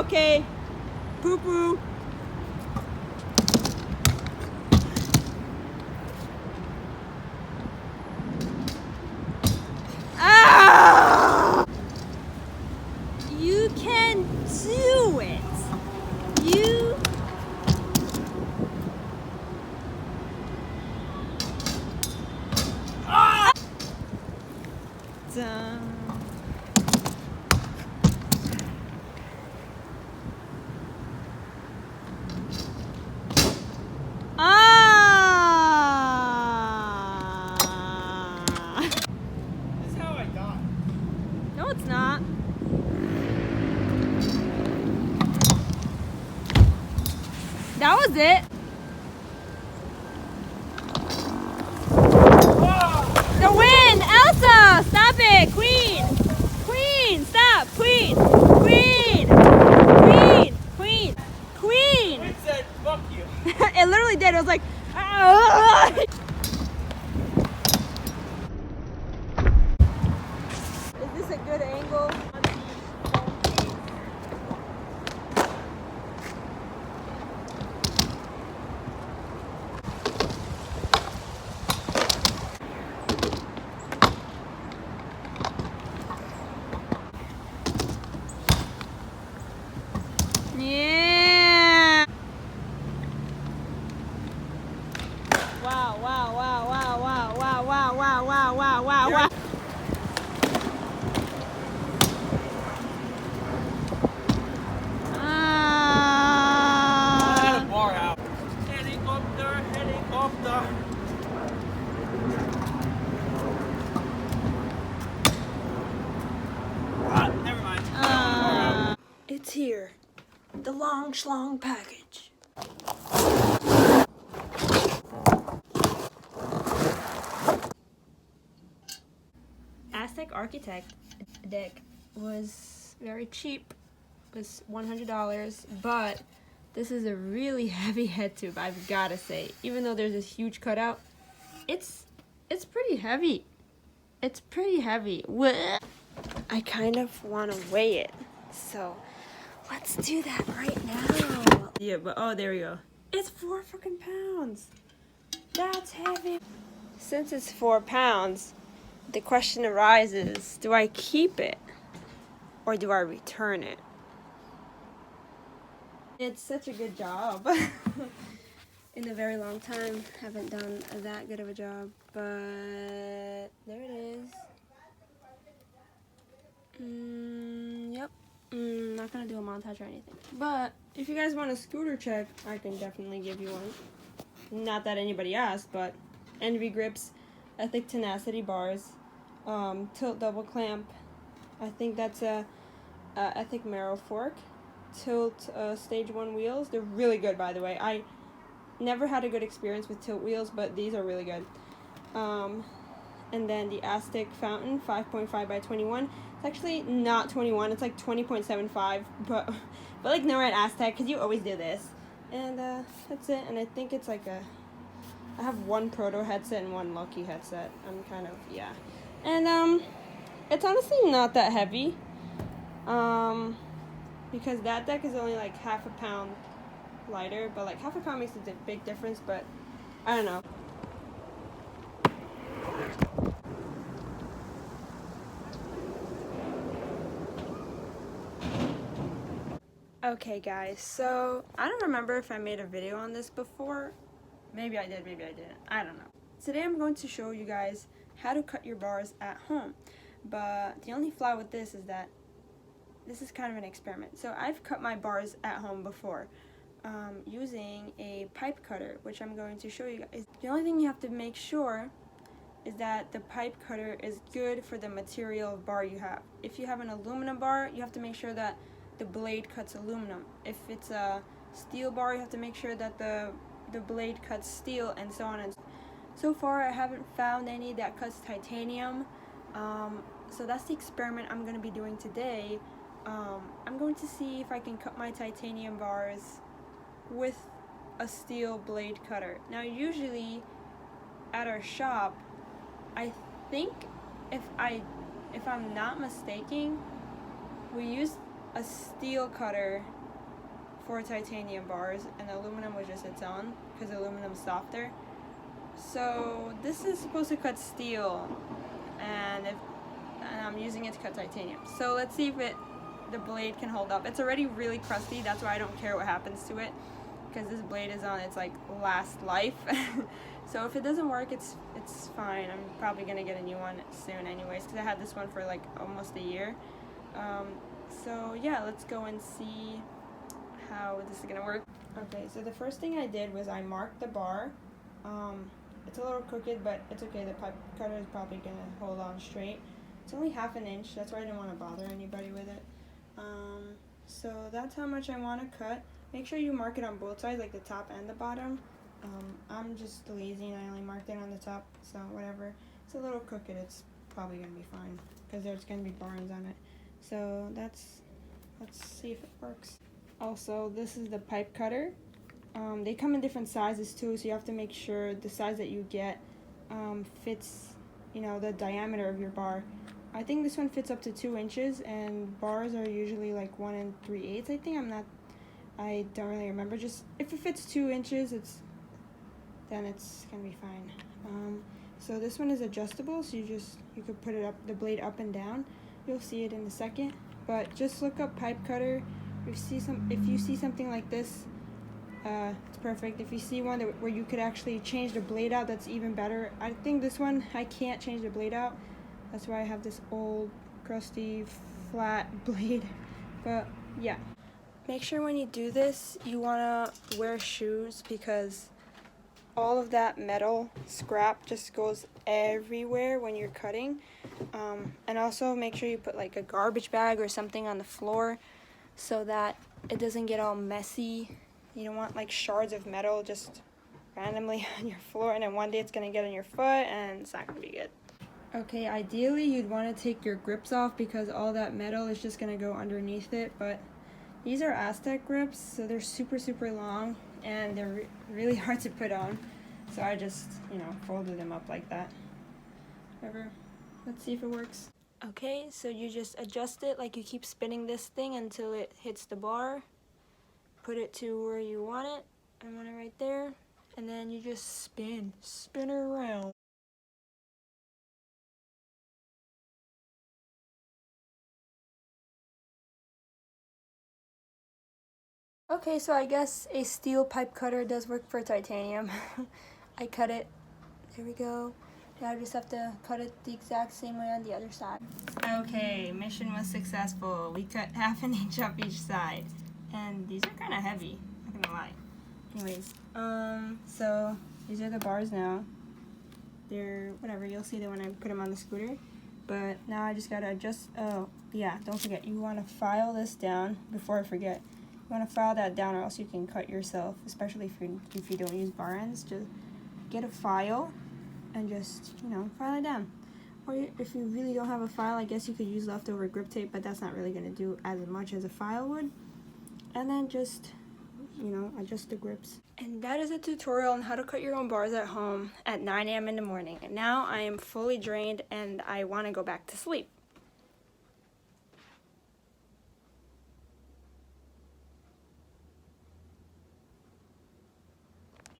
Okay. Poo poo. Ah! You can do it. You. Ah! Dun. Ah! This is how I got. No, it's not. That was it. The win! Elsa! Stop it! Queen! Queen! Stop! Queen! Queen! Queen! Queen! Queen! It said, fuck you. It literally did. It was like. "Ah!" Is this a good angle? Yeah. Wow, wow, wow, wow, wow, wow, wow, wow, wow, wow, wow, wow. I had a Ah. bar out. Helicopter, helicopter. Never mind. It's here. The long schlong package. Aztec Architect deck was very cheap. It was $100, but this is a really heavy head tube, I've gotta say. Even though there's this huge cutout, it's pretty heavy. It's pretty heavy. I kind of want to weigh it, so let's do that right now. Yeah, but oh, there we go. It's 4 fucking pounds. That's heavy. Since it's 4 pounds, the question arises, do I keep it or do I return it? It's such a good job. In a very long time, haven't done that good of a job, but there it is. Yep. Not gonna do a montage or anything. But if you guys want a scooter check, I can definitely give you one. Not that anybody asked, but Envy grips, Ethic tenacity bars, tilt double clamp. I think that's a Ethic marrow fork. Tilt stage 1 wheels. They're really good, by the way. I never had a good experience with tilt wheels, but these are really good. And then the Aztec fountain, 5.5 by 21. It's actually not 21. It's like 20.75, but like no, at Aztec, because you always do this. And that's it. And I think it's like I have one Proto headset and one Lucky headset. I'm kind of, yeah. And it's honestly not that heavy. Because that deck is only like half a pound lighter, but like half a pound makes a big difference, but I don't know. Okay guys, so I don't remember if I made a video on this before. Maybe I did, maybe I didn't. I don't know. Today I'm going to show you guys how to cut your bars at home. But the only flaw with this is that this is kind of an experiment. So I've cut my bars at home before using a pipe cutter, which I'm going to show you guys. The only thing you have to make sure is that the pipe cutter is good for the material of bar you have. If you have an aluminum bar, you have to make sure that the blade cuts aluminum. If it's a steel bar, you have to make sure that the blade cuts steel, and so on. And so far I haven't found any that cuts titanium, so that's the experiment I'm going to be doing today. I'm going to see if I can cut my titanium bars with a steel blade cutter. Now usually at our shop, I think if I'm not mistaken, we use a steel cutter for titanium bars, and the aluminum was just its own because aluminum is softer. So this is supposed to cut steel, and I'm using it to cut titanium. So let's see if the blade can hold up. It's already really crusty, that's why I don't care what happens to it, because this blade is on its like last life. So if it doesn't work, it's fine. I'm probably gonna get a new one soon anyways, because I had this one for like almost a year. So yeah, let's go and see how this is gonna work. Okay, so the first thing I did was I marked the bar. It's a little crooked, but it's okay. The pipe cutter is probably gonna hold on straight. It's only 1/2 inch, that's why I didn't want to bother anybody with it. So that's how much I want to cut. Make sure you mark it on both sides, like the top and the bottom. I'm just lazy and I only marked it on the top, so whatever. It's a little crooked, it's probably gonna be fine because there's gonna be barns on it. So let's see if it works. Also, this is the pipe cutter. They come in different sizes too, so you have to make sure the size that you get fits, you know, the diameter of your bar. I think this one fits up to 2 inches, and bars are usually like 1 3/8. I think I don't really remember. Just if it fits 2 inches, then it's gonna be fine. So this one is adjustable, so you could put it up, the blade up and down. You'll see it in a second. But just look up pipe cutter. If you see something like this, it's perfect. If you see one where you could actually change the blade out, that's even better. I think this one I can't change the blade out. That's why I have this old, crusty, flat blade. But yeah. Make sure when you do this, you want to wear shoes, because all of that metal scrap just goes everywhere when you're cutting. And also make sure you put like a garbage bag or something on the floor so that it doesn't get all messy. You don't want like shards of metal just randomly on your floor, and then one day it's going to get on your foot and it's not going to be good. Okay, ideally you'd want to take your grips off because all that metal is just going to go underneath it, but these are Aztec grips, so they're super long and they're really hard to put on. So I just, folded them up like that. Whatever. Let's see if it works. Okay, so you just adjust it like you keep spinning this thing until it hits the bar. Put it to where you want it. I want it right there. And then you just spin it around. Okay, so I guess a steel pipe cutter does work for titanium. I cut it. There we go. Now I just have to cut it the exact same way on the other side. Okay, mission was successful. We cut 1/2 inch off each side. And these are kind of heavy, not gonna lie. Anyways, so these are the bars now. They're, whatever, you'll see them when I put them on the scooter. But now I just gotta adjust, oh, yeah, don't forget, you wanna file this down before I forget. You want to file that down or else you can cut yourself, especially if you don't use bar ends. Just get a file and just, file it down. Or if you really don't have a file, I guess you could use leftover grip tape, but that's not really going to do as much as a file would. And then just, adjust the grips. And that is a tutorial on how to cut your own bars at home at 9 a.m. in the morning. And now I am fully drained and I want to go back to sleep.